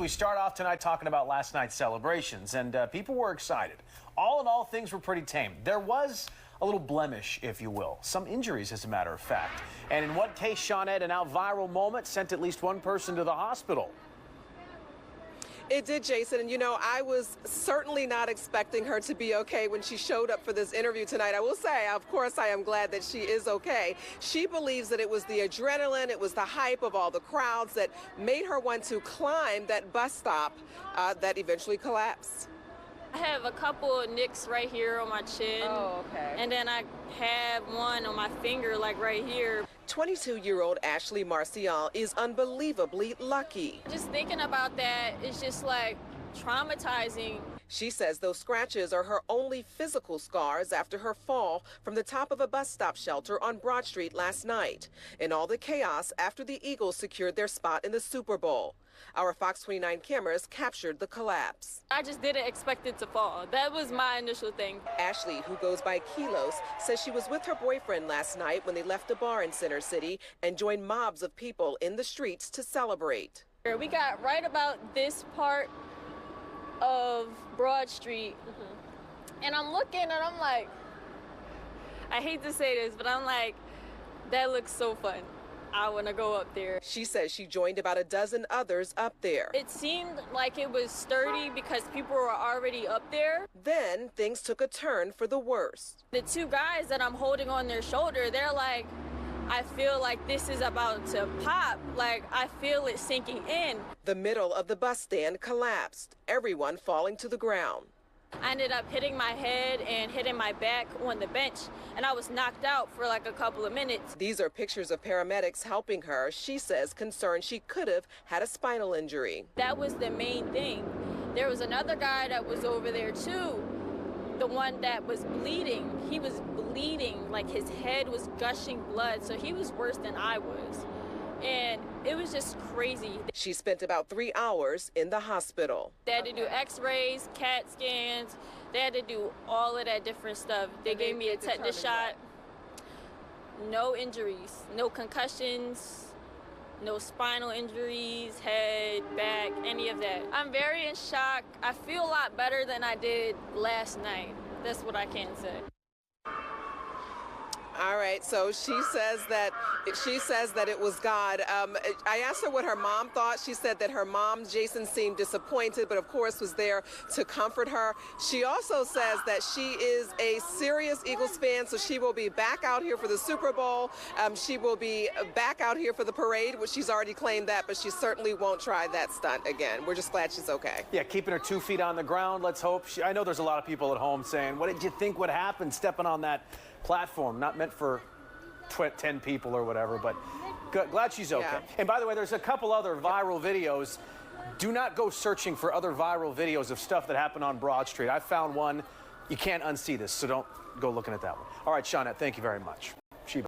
we start off tonight talking about last night's celebrations, and people were excited. All in all, things were pretty tame. There was a little blemish, if you will. Some injuries, as a matter of fact. And in one case, Shawnette, a now viral moment sent at least one person to the hospital. It did, Jason, and you know, I was certainly not expecting her to be okay when she showed up for this interview tonight. I will say, of course, I am glad that she is okay. She believes that it was the adrenaline, it was the hype of all the crowds that made her want to climb that bus stop that eventually collapsed. I have a couple of nicks right here on my chin. Oh, okay. And then I have one on my finger, like right here. 22-year-old Ashley Marcial is unbelievably lucky. Just thinking about that is just like traumatizing. She says those scratches are her only physical scars after her fall from the top of a bus stop shelter on Broad Street last night, in all the chaos after the Eagles secured their spot in the Super Bowl. Our Fox 29 cameras captured the collapse. I just didn't expect it to fall. That was my initial thing. Ashley, who goes by Kilos, says she was with her boyfriend last night when they left a bar in Center City and joined mobs of people in the streets to celebrate. We got right about this part of Broad Street, and I'm looking and I'm like, I hate to say this, but I'm like, that looks so fun. I want to go up there. She says she joined about a dozen others up there. It seemed like it was sturdy because people were already up there. Then things took a turn for the worst. The two guys that I'm holding on their shoulder, they're like, I feel like this is about to pop. Like, I feel it sinking in. The middle of the bus stand collapsed, everyone falling to the ground. I ended up hitting my head and hitting my back on the bench, and I was knocked out for like a couple of minutes. These are pictures of paramedics helping her. She says concerned she could have had a spinal injury. That was the main thing. There was another guy that was over there too, the one that was bleeding. He was bleeding, like his head was gushing blood, so he was worse than I was. And it was just crazy. She spent about 3 hours in the hospital. They had to do x-rays, CAT scans. They had to do all of that different stuff. They gave me a tetanus shot. No injuries, no concussions, no spinal injuries, head, back, any of that. I'm very in shock. I feel a lot better than I did last night. That's what I can say. All right, so she says that it was God. I asked her what her mom thought. She said that her mom, Jason, seemed disappointed, but of course was there to comfort her. She also says that she is a serious Eagles fan, so she will be back out here for the Super Bowl. She will be back out here for the parade, which she's already claimed that, but she certainly won't try that stunt again. We're just glad she's okay. Yeah, keeping her 2 feet on the ground. Let's hope. I know there's a lot of people at home saying, what did you think would happen stepping on that platform? Not meant for 10 people or whatever, but good. Glad she's okay. Yeah. And by the way, there's a couple other viral videos. Do not go searching for other viral videos of stuff that happened on Broad Street. I found one. You can't unsee this, so don't go looking at that one. All right, Shawnette, thank you very much.